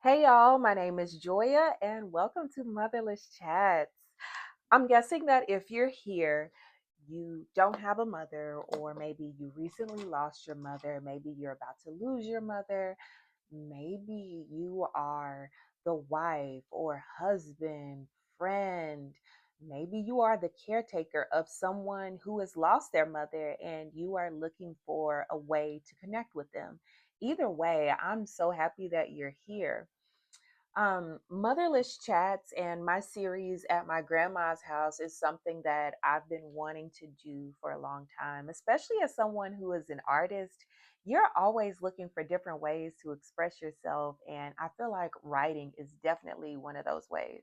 Hey y'all, my name is Joya and welcome to Motherless Chats. I'm guessing that if you're here, you don't have a mother, or maybe you recently lost your mother, maybe you're about to lose your mother, maybe you are the wife or husband, friend, maybe you are the caretaker of someone who has lost their mother and you are looking for a way to connect with them. Either way, I'm so happy that you're here. Motherless Chats and my series at my grandma's house is something that I've been wanting to do for a long time, especially as someone who is an artist. You're always looking for different ways to express yourself, and I feel like writing is definitely one of those ways.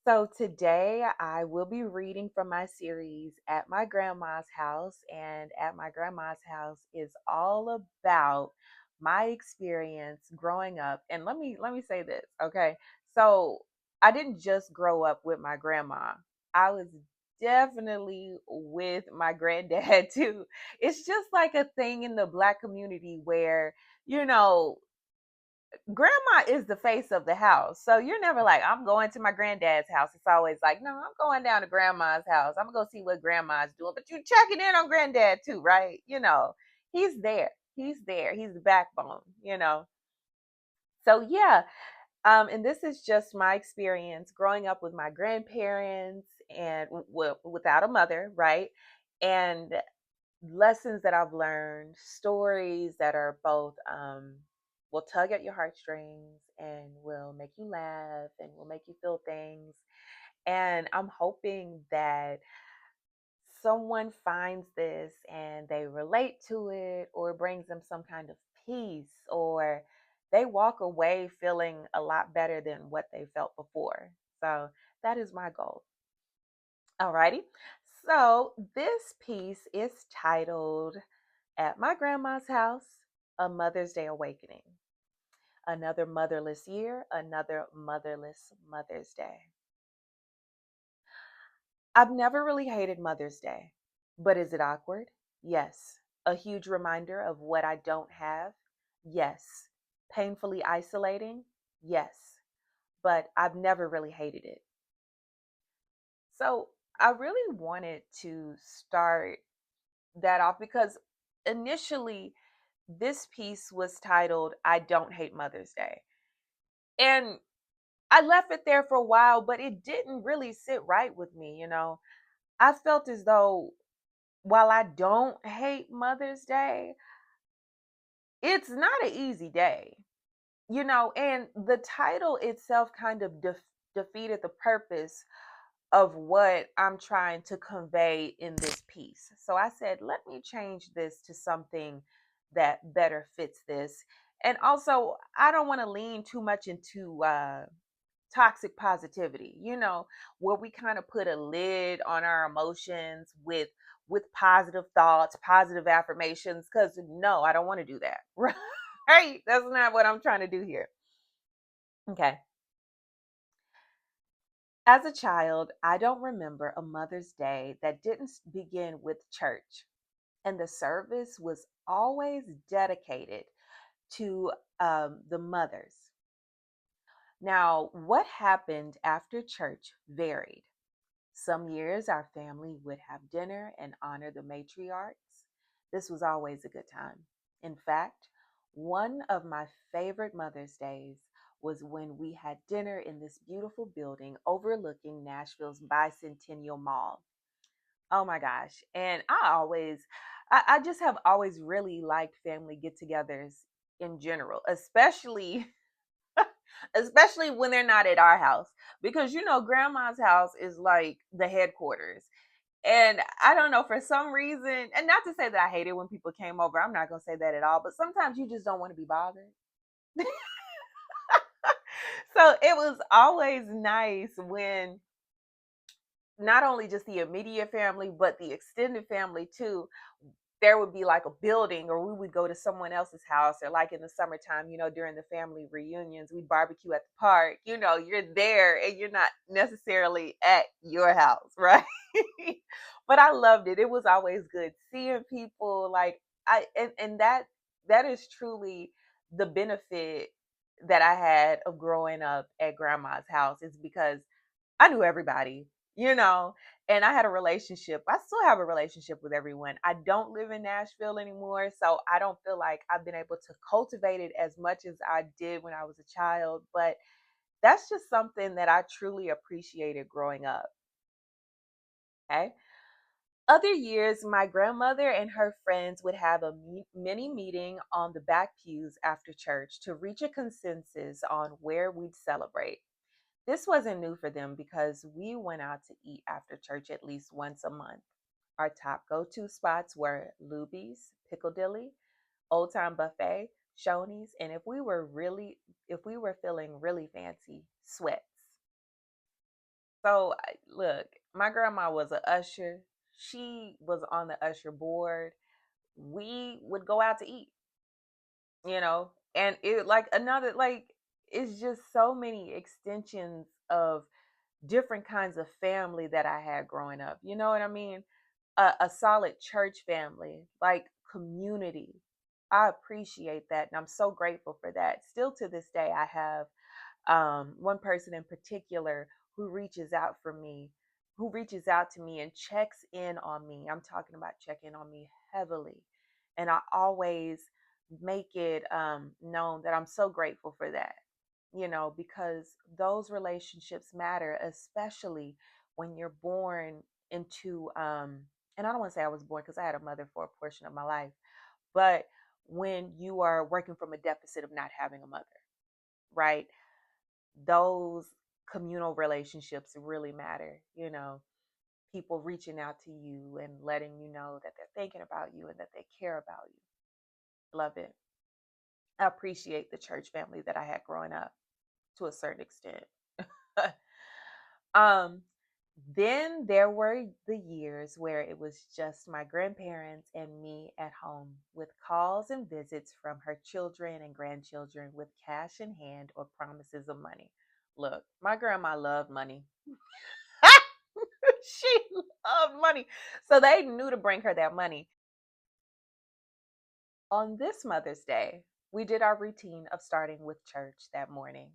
So today I will be reading from my series at my grandma's house, and at my grandma's house is all about my experience growing up. And let me say this, okay? So I didn't just grow up with my grandma. I was definitely with my granddad too. It's just like a thing in the black community where, you know, grandma is the face of the house. So you're never like, I'm going to my granddad's house. It's always like, no, I'm going down to grandma's house. I'm gonna go see what grandma's doing. But you checking in on granddad too, right? He's there. He's there. He's the backbone. So yeah, and this is just my experience growing up with my grandparents and without a mother, right? And lessons that I've learned, stories that are both will tug at your heartstrings and will make you laugh and will make you feel things. And I'm hoping that someone finds this and they relate to it, or it brings them some kind of peace, or they walk away feeling a lot better than what they felt before. So that is my goal. Alrighty. So this piece is titled At My Grandma's House, A Mother's Day Awakening. Another motherless year, another motherless Mother's Day. I've never really hated Mother's Day, but is it awkward? Yes. A huge reminder of what I don't have? Yes. Painfully isolating? Yes. But I've never really hated it. So I really wanted to start that off because initially this piece was titled I Don't Hate Mother's Day. And I left it there for a while, but it didn't really sit right with me. I felt as though while I don't hate Mother's Day, it's not an easy day, and the title itself kind of defeated the purpose of what I'm trying to convey in this piece. So I said, let me change this to something that better fits this. And also, I don't want to lean too much into toxic positivity, where we kind of put a lid on our emotions with positive thoughts, positive affirmations, cuz no, I don't want to do that. Right? That's not what I'm trying to do here. Okay. As a child, I don't remember a Mother's Day that didn't begin with church. And the service was always dedicated to the mothers. Now, what happened after church varied. Some years our family would have dinner and honor the matriarchs. This was always a good time. In fact, one of my favorite Mother's Days was when we had dinner in this beautiful building overlooking Nashville's Bicentennial Mall. Oh my gosh. And I just have always really liked family get togethers in general, especially when they're not at our house, because grandma's house is like the headquarters. And I don't know, for some reason, and not to say that I hate it when people came over, I'm not going to say that at all, but sometimes you just don't want to be bothered. So it was always nice when not only just the immediate family but the extended family too, there would be like a building, or we would go to someone else's house, or like in the summertime, during the family reunions, we barbecue at the park. You're there and you're not necessarily at your house, right? But I loved it. It was always good seeing people, like, I and that is truly the benefit that I had of growing up at grandma's house is because I knew everybody, you know, and I had a relationship. I still have a relationship with everyone. I don't live in Nashville anymore, so I don't feel like I've been able to cultivate it as much as I did when I was a child, but that's just something that I truly appreciated growing up. Okay. Other years, my grandmother and her friends would have a mini meeting on the back pews after church to reach a consensus on where we'd celebrate. This wasn't new for them because we went out to eat after church at least once a month. Our top go to spots were Luby's, Piccadilly, Old Time Buffet, Shoney's, and if we were feeling really fancy, Sweats. So look, my grandma was a usher. She was on the usher board. We would go out to eat, and it like another like it's just so many extensions of different kinds of family that I had growing up. You know what I mean? A solid church family, like community. I appreciate that, and I'm so grateful for that. Still to this day, I have one person in particular who reaches out for me, who reaches out to me and checks in on me. I'm talking about checking on me heavily. And I always make it known that I'm so grateful for that, because those relationships matter, especially when you're born into, and I don't want to say I was born because I had a mother for a portion of my life, but when you are working from a deficit of not having a mother, right? Those communal relationships really matter, people reaching out to you and letting you know that they're thinking about you and that they care about you. Love it. I appreciate the church family that I had growing up to a certain extent. um then there were the years where it was just my grandparents and me at home with calls and visits from her children and grandchildren with cash in hand or promises of money. Look, my grandma loved money. She loved money. So they knew to bring her that money. On this Mother's Day, we did our routine of starting with church that morning.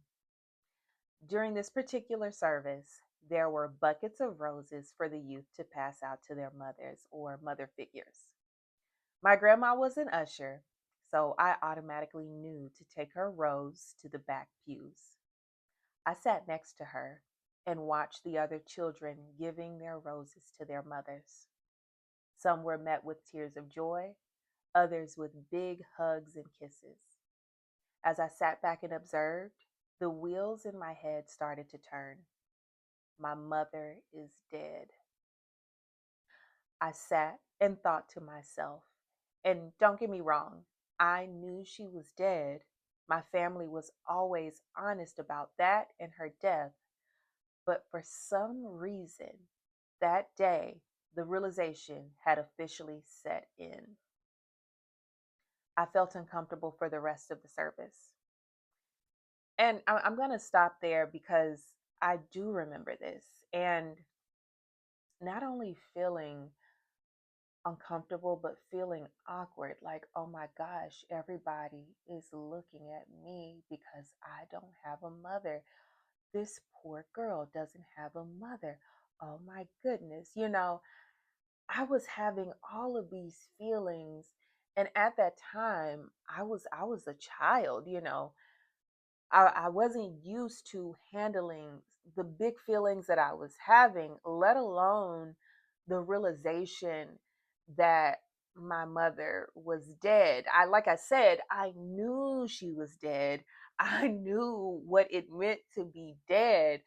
During this particular service, there were buckets of roses for the youth to pass out to their mothers or mother figures. My grandma was an usher, so I automatically knew to take her rose to the back pews. I sat next to her and watched the other children giving their roses to their mothers. Some were met with tears of joy, others with big hugs and kisses. As I sat back and observed, the wheels in my head started to turn. My mother is dead. I sat and thought to myself, and don't get me wrong, I knew she was dead. My family was always honest about that and her death, but for some reason, that day, the realization had officially set in. I felt uncomfortable for the rest of the service. And I'm going to stop there because I do remember this. And not only feeling uncomfortable, but feeling awkward like, oh my gosh, everybody is looking at me because I don't have a mother. This poor girl doesn't have a mother. Oh my goodness. I was having all of these feelings. And at that time, I was a child, I wasn't used to handling the big feelings that I was having, let alone the realization that my mother was dead. Like I said, I knew she was dead. I knew what it meant to be dead,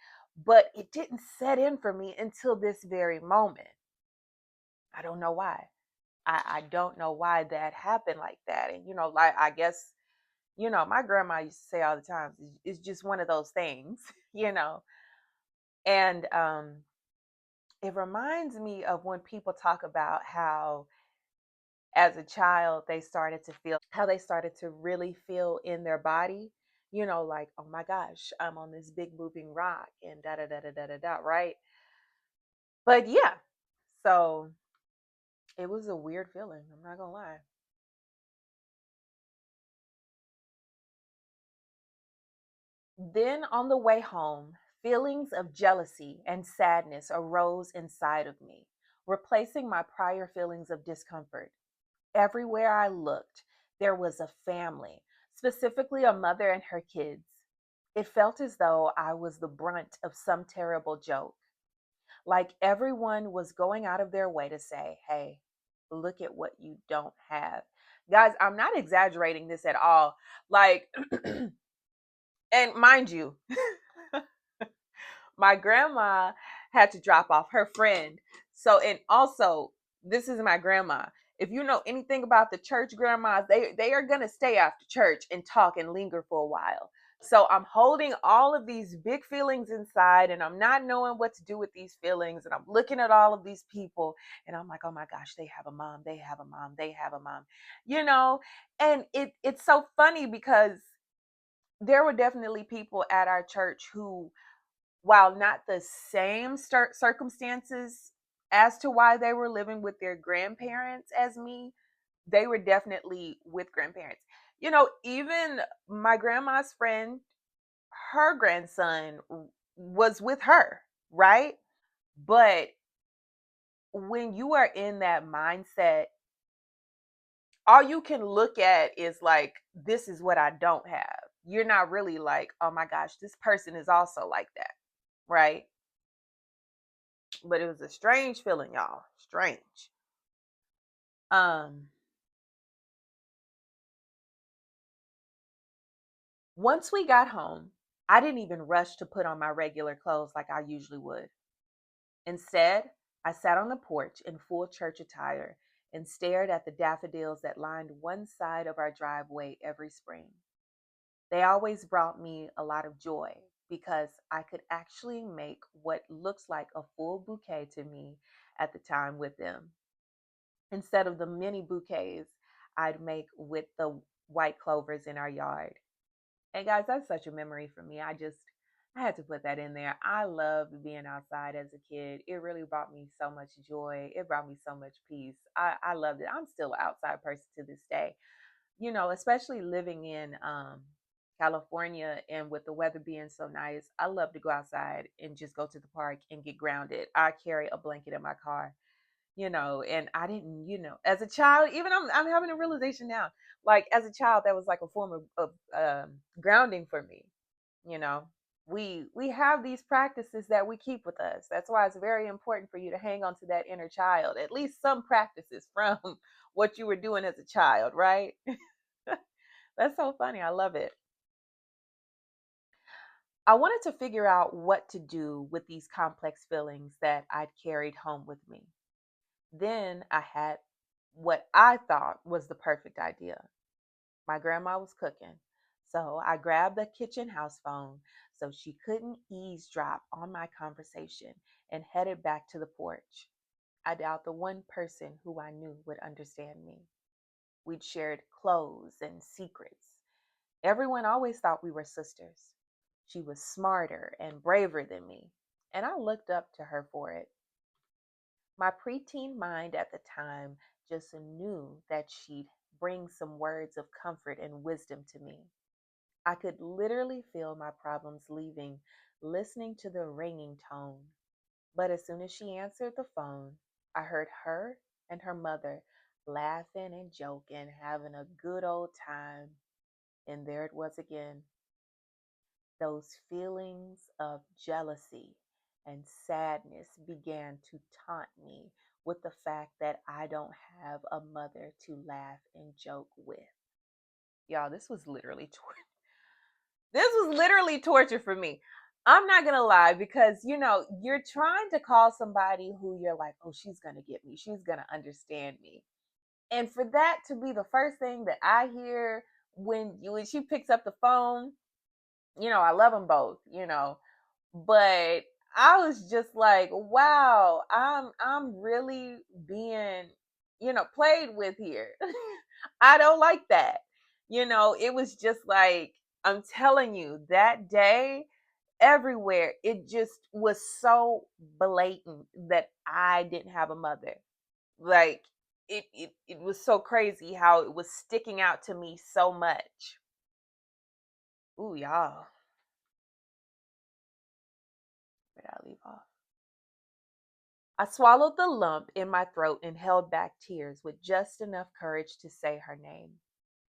but it didn't set in for me until this very moment. I don't know why. I don't know why that happened like that. And, like, I guess, my grandma used to say all the time, it's just one of those things, you know. And it reminds me of when people talk about how, as a child, they started to really feel in their body, like, oh my gosh, I'm on this big moving rock and da da da da da da da, right? But yeah, so it was a weird feeling. I'm not gonna lie. Then on the way home, feelings of jealousy and sadness arose inside of me, replacing my prior feelings of discomfort. Everywhere I looked, there was a family, specifically a mother and her kids. It felt as though I was the brunt of some terrible joke, like everyone was going out of their way to say, hey, look at what you don't have. Guys, I'm not exaggerating this at all. Like, and mind you, my grandma had to drop off her friend. So, and also, this is my grandma. If you know anything about the church grandmas, they are gonna stay after church and talk and linger for a while. So I'm holding all of these big feelings inside, and I'm not knowing what to do with these feelings. And I'm looking at all of these people, and I'm like, oh my gosh, they have a mom, they have a mom, they have a mom, you know. And it's so funny because there were definitely people at our church who, while not the same circumstances as to why they were living with their grandparents as me, they were definitely with grandparents. You know, even my grandma's friend, her grandson was with her, right? But when you are in that mindset, all you can look at is like, this is what I don't have. You're not really like, oh my gosh, this person is also like that, right? But it was a strange feeling, y'all. Strange. Um, Once we got home, I didn't even rush to put on my regular clothes like I usually would. Instead, I sat on the porch in full church attire and stared at the daffodils that lined one side of our driveway every spring. They always brought me a lot of joy because I could actually make what looks like a full bouquet to me at the time with them, instead of the mini bouquets I'd make with the white clovers in our yard. And guys, that's such a memory for me. I had to put that in there. I loved being outside as a kid. It really brought me so much joy. It brought me so much peace. I loved it. I'm still an outside person to this day. You know, especially living in California and with the weather being so nice, I love to go outside and just go to the park and get grounded. I carry a blanket in my car, you know, and I didn't, you know, as a child, even I'm having a realization now, like as a child, that was like a form of grounding for me, you know. We have these practices that we keep with us. That's why it's very important for you to hang on to that inner child, at least some practices from what you were doing as a child, right? That's so funny. I love it. I wanted to figure out what to do with these complex feelings that I'd carried home with me. Then I had what I thought was the perfect idea. My grandma was cooking, so I grabbed the kitchen house phone so she couldn't eavesdrop on my conversation and headed back to the porch. I doubt the one person who I knew would understand me. We'd shared clothes and secrets. Everyone always thought we were sisters. She was smarter and braver than me, and I looked up to her for it. My preteen mind at the time just knew that she'd bring some words of comfort and wisdom to me. I could literally feel my problems leaving, listening to the ringing tone. But as soon as she answered the phone, I heard her and her mother laughing and joking, having a good old time. And there it was again. Those feelings of jealousy and sadness began to taunt me with the fact that I don't have a mother to laugh and joke with. Y'all, this was literally torture for me. I'm not gonna lie, because you know, you're trying to call somebody who you're like, oh, she's gonna get me, she's gonna understand me. And for that to be the first thing that I hear when she picks up the phone, you know, I love them both, you know, but I was just like, wow, I'm really being, you know, played with here. I don't like that. You know, it was just like, I'm telling you, that day everywhere it just was so blatant that I didn't have a mother. Like it was so crazy how it was sticking out to me so much. Ooh, y'all. did I leave off? I swallowed the lump in my throat and held back tears with just enough courage to say her name.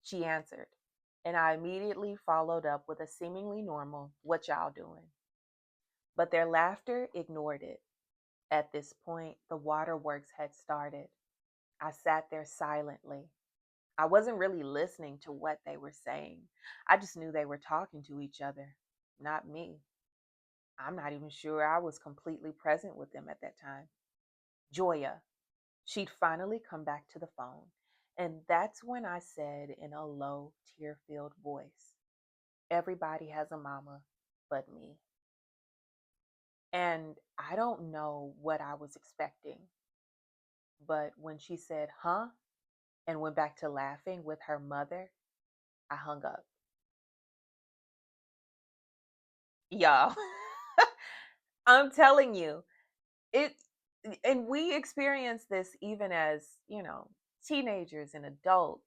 She answered, and I immediately followed up with a seemingly normal, "What y'all doing?" But their laughter ignored it. At this point, the waterworks had started. I sat there silently. I wasn't really listening to what they were saying. I just knew they were talking to each other, not me. I'm not even sure I was completely present with them at that time. Joya, she'd finally come back to the phone. And that's when I said in a low, tear filled voice, "Everybody has a mama but me." And I don't know what I was expecting, but when she said, "Huh?" and went back to laughing with her mother, I hung up. Y'all, I'm telling you, it and we experience this even as, teenagers and adults.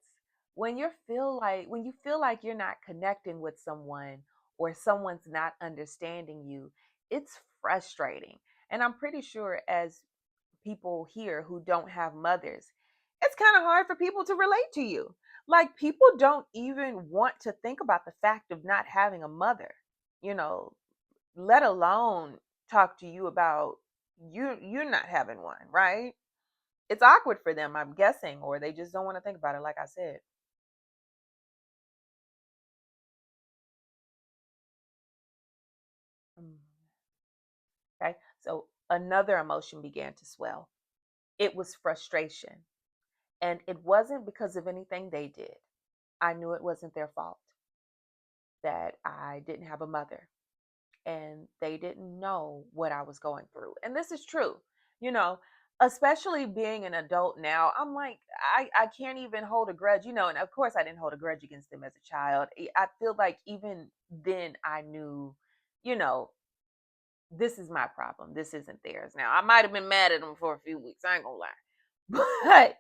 When you feel like you're not connecting with someone or someone's not understanding you, it's frustrating. And I'm pretty sure as people here who don't have mothers, it's kind of hard for people to relate to you. Like people don't even want to think about the fact of not having a mother, you know, let alone talk to you about you're not having one, right? It's awkward for them, I'm guessing, or they just don't want to think about it, like I said. Mm. Okay, so another emotion began to swell. It was frustration, and it wasn't because of anything they did. I knew it wasn't their fault that I didn't have a mother and they didn't know what I was going through. And this is true, you know, especially being an adult now. I'm like, I can't even hold a grudge, and of course I didn't hold a grudge against them as a child. I feel like even then I knew, you know, this is my problem. This isn't theirs. Now, I might have been mad at them for a few weeks. I ain't gonna lie. But,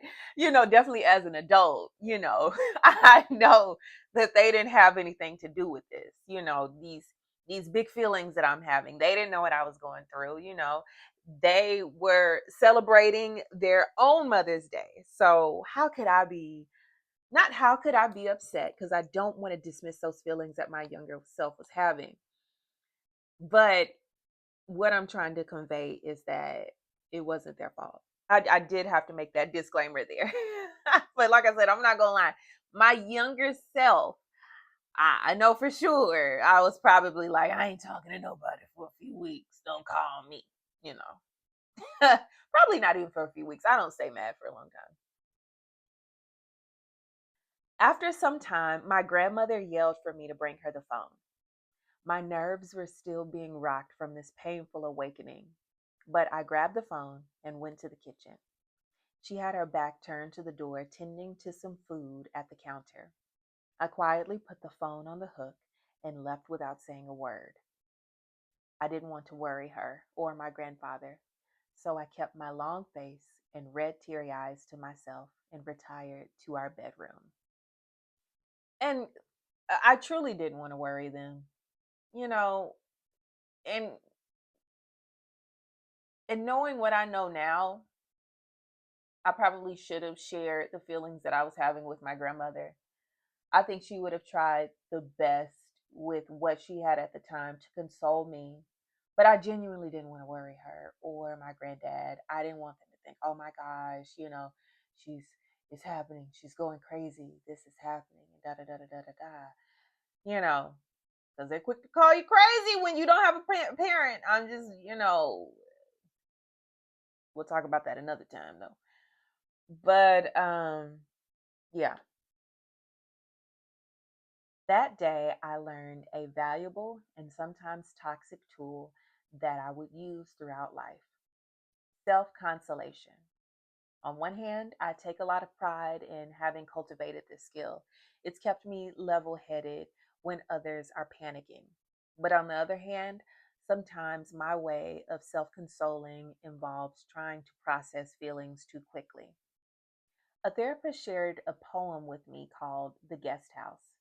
definitely as an adult, I know that they didn't have anything to do with this. These big feelings that I'm having. They didn't know what I was going through. They were celebrating their own Mother's Day. So, how could I be upset because I don't want to dismiss those feelings that my younger self was having. But what I'm trying to convey is that it wasn't their fault. I did have to make that disclaimer there. But like I said, I'm not gonna lie. My younger self, I know for sure I was probably like, I ain't talking to nobody for a few weeks. Don't call me, you know. Probably not even for a few weeks. I don't stay mad for a long time. After some time, my grandmother yelled for me to bring her the phone. My nerves were still being rocked from this painful awakening, but I grabbed the phone and went to the kitchen. She had her back turned to the door, tending to some food at the counter. I quietly put the phone on the hook and left without saying a word. I didn't want to worry her or my grandfather, so I kept my long face and red teary eyes to myself and retired to our bedroom. And I truly didn't want to worry them, you know, and knowing what I know now, I probably should have shared the feelings that I was having with my grandmother. I think she would have tried the best with what she had at the time to console me. But I genuinely didn't want to worry her or my granddad. I didn't want them to think, "Oh my gosh, she's it's happening. She's going crazy. This is happening." And da da da da da da da. You know, because they're quick to call you crazy when you don't have a parent. I'm just, we'll talk about that another time though. But yeah, that day, I learned a valuable and sometimes toxic tool that I would use throughout life: self consolation. On one hand, I take a lot of pride in having cultivated this skill. It's kept me level headed when others are panicking. But on the other hand, sometimes my way of self consoling involves trying to process feelings too quickly. A therapist shared a poem with me called The Guest House.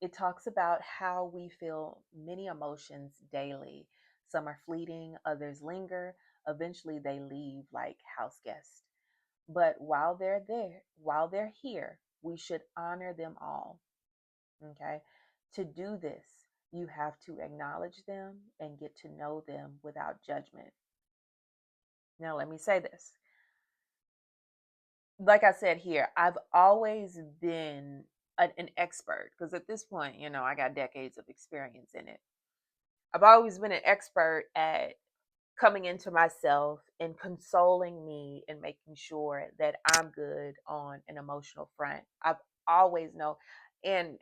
It talks about how we feel many emotions daily. Some are fleeting, others linger. Eventually, they leave like house guests. But while they're here, we should honor them all. Okay. To do this, you have to acknowledge them and get to know them without judgment. Now, let me say this. Like I said here, I've always been an expert because at this point, I got decades of experience in it. I've always been an expert at coming into myself and consoling me and making sure that I'm good on an emotional front. I've always known. And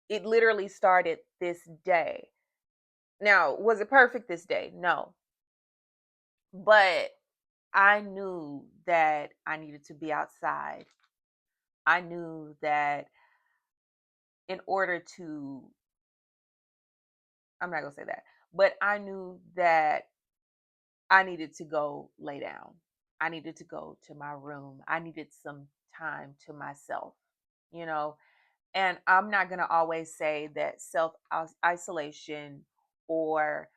it literally started this day. Now, was it perfect this day? No. But I knew that I needed to be outside. I knew that in order to, I'm not going to say that, but I knew that I needed to go lay down. I needed to go to my room. I needed some time to myself, you know. And I'm not going to always say that self isolation or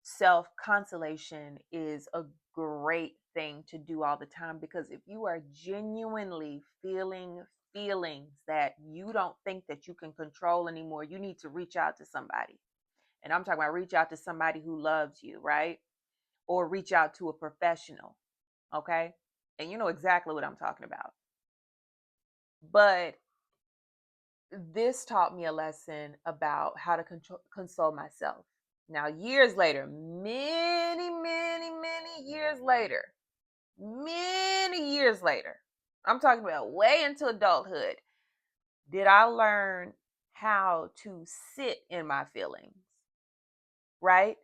self consolation is a great thing to do all the time, because if you are genuinely feeling feelings that you don't think that you can control anymore, you need to reach out to somebody. And I'm talking about reach out to somebody who loves you, right? Or reach out to a professional, okay? And you know exactly what I'm talking about. But this taught me a lesson about how to console myself. Now, years later, many years later, many years later, I'm talking about way into adulthood, did I learn how to sit in my feelings, right?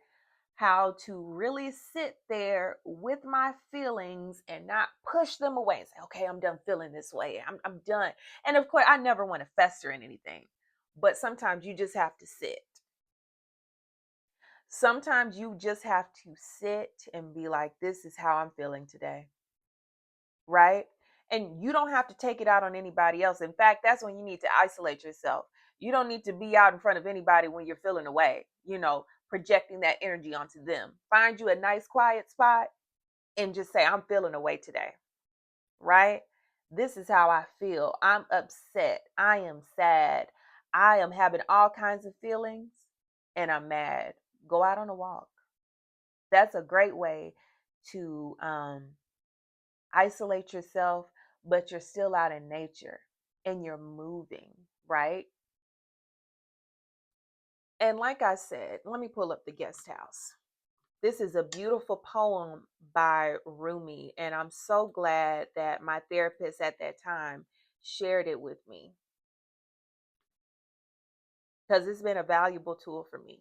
How to really sit there with my feelings and not push them away and say, okay, I'm done feeling this way. I'm done. And of course, I never want to fester in anything, but sometimes you just have to sit. Sometimes you just have to sit and be like, this is how I'm feeling today, right? And you don't have to take it out on anybody else. In fact, that's when you need to isolate yourself. You don't need to be out in front of anybody when you're feeling away, projecting that energy onto them. Find you a nice quiet spot and just say, I'm feeling away today, right? This is how I feel. I'm upset. I am sad. I am having all kinds of feelings and I'm mad. Go out on a walk. That's a great way to isolate yourself, but you're still out in nature and you're moving, right? And like I said, let me pull up the guest house. This is a beautiful poem by Rumi, and I'm so glad that my therapist at that time shared it with me because it's been a valuable tool for me.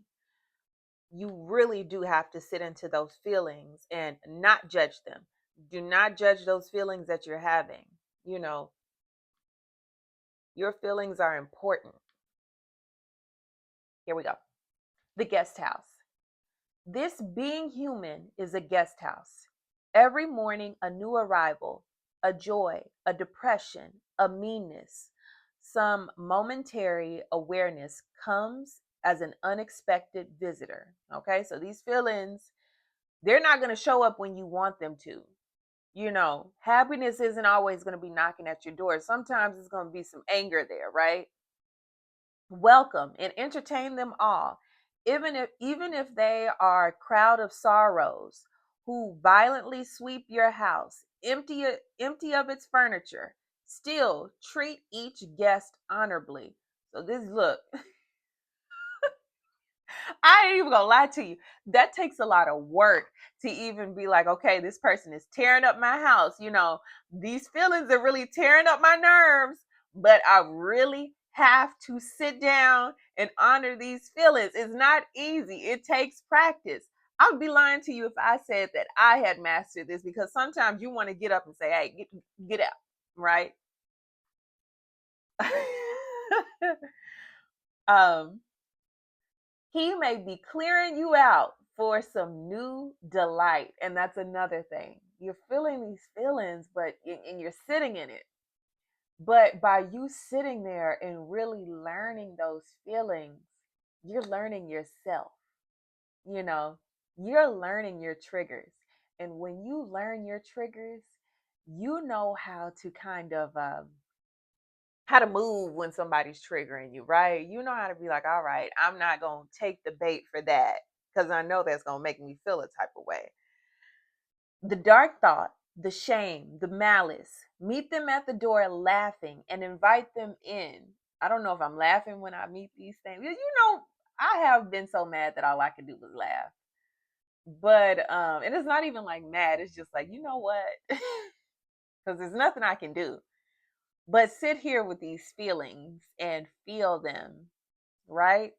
You really do have to sit into those feelings and not judge them. Do not judge those feelings that you're having. You know, your feelings are important. Here we go. The guest house. This being human is a guest house. Every morning, a new arrival, a joy, a depression, a meanness, some momentary awareness comes as an unexpected visitor. Okay, so these feelings, they're not going to show up when you want them to. Happiness isn't always going to be knocking at your door. Sometimes it's going to be some anger there, right? Welcome and entertain them all, even if they are a crowd of sorrows who violently sweep your house, empty of its furniture. Still treat each guest honorably. So this look, I ain't even gonna lie to you. That takes a lot of work to even be like, okay, this person is tearing up my house. These feelings are really tearing up my nerves, but I really have to sit down and honor these feelings. It's not easy, it takes practice. I would be lying to you if I said that I had mastered this, because sometimes you want to get up and say, hey, get up, right? um, He may be clearing you out for some new delight. And that's another thing. You're feeling these feelings, and you're sitting in it. But by you sitting there and really learning those feelings, you're learning yourself, you know. You're learning your triggers. And when you learn your triggers, you know how to kind of how to move when somebody's triggering you, right? You know how to be like, all right, I'm not going to take the bait for that because I know that's going to make me feel a type of way. The dark thought, the shame, the malice, meet them at the door laughing and invite them in. I don't know if I'm laughing when I meet these things. You know, I have been so mad that all I could do was laugh. But and it's not even like mad, it's just like, you know what? Because there's nothing I can do but sit here with these feelings and feel them, right?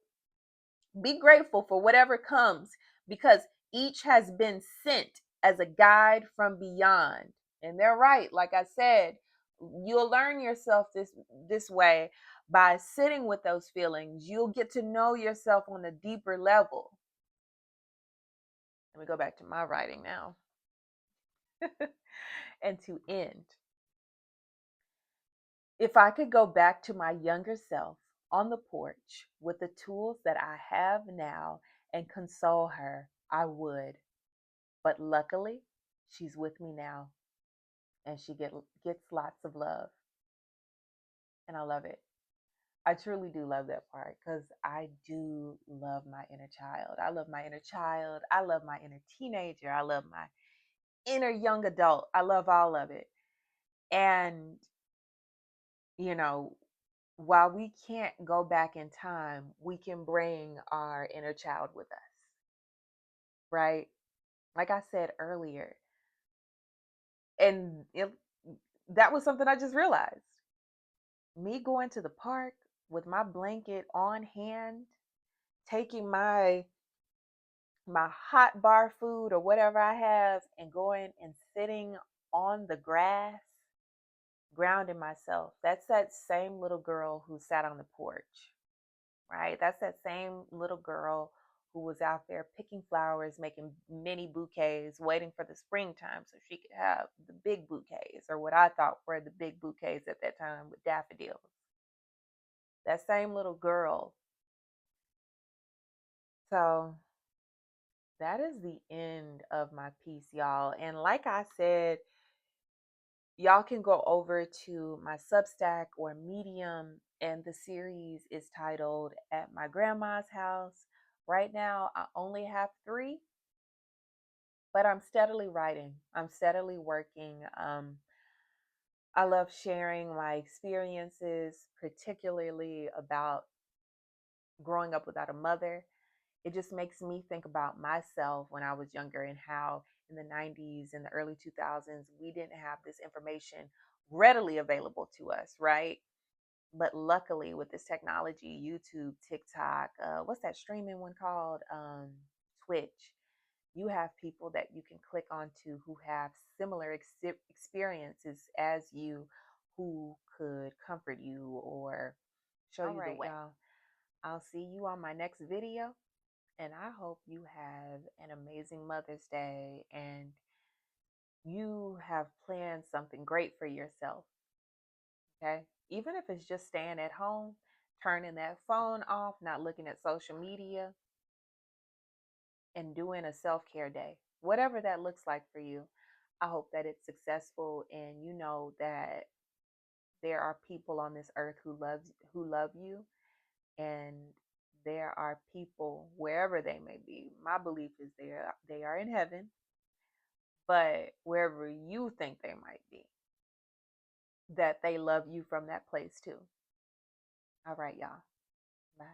Be grateful for whatever comes because each has been sent as a guide from beyond. And they're right. Like I said, you'll learn yourself this way by sitting with those feelings. You'll get to know yourself on a deeper level. Let me go back to my writing now. And to end, if I could go back to my younger self on the porch with the tools that I have now and console her, I would. But luckily, she's with me now and gets lots of love. And I love it. I truly do love that part because I do love my inner child. I love my inner child. I love my inner teenager. I love my inner young adult. I love all of it. And, you know, while we can't go back in time, we can bring our inner child with us, right? Like I said earlier, and that was something I just realized. Me going to the park with my blanket on hand, taking my hot bar food or whatever I have and going and sitting on the grass, grounding myself. That's that same little girl who sat on the porch, right? That's that same little girl who was out there picking flowers, making mini bouquets, waiting for the springtime so she could have the big bouquets, or what I thought were the big bouquets at that time with daffodils. That same little girl. So that is the end of my piece, y'all. And like I said, y'all can go over to my Substack or Medium, and the series is titled At My Grandma's House. Right now, I only have three, but I'm steadily writing. I'm steadily working. I love sharing my experiences, particularly about growing up without a mother. It just makes me think about myself when I was younger and how in the 90s and the early 2000s, we didn't have this information readily available to us, right? But luckily, with this technology, YouTube, TikTok, what's that streaming one called? Twitch. You have people that you can click onto who have similar experiences as you, who could comfort you or show you the way. Y'all, I'll see you on my next video. And I hope you have an amazing Mother's Day and you have planned something great for yourself. Okay. Even if it's just staying at home, turning that phone off, not looking at social media, and doing a self care day, whatever that looks like for you. I hope that it's successful and you know that there are people on this earth who love you, and there are people wherever they may be. My belief is they are in heaven, but wherever you think they might be, that they love you from that place too. All right, y'all. Bye.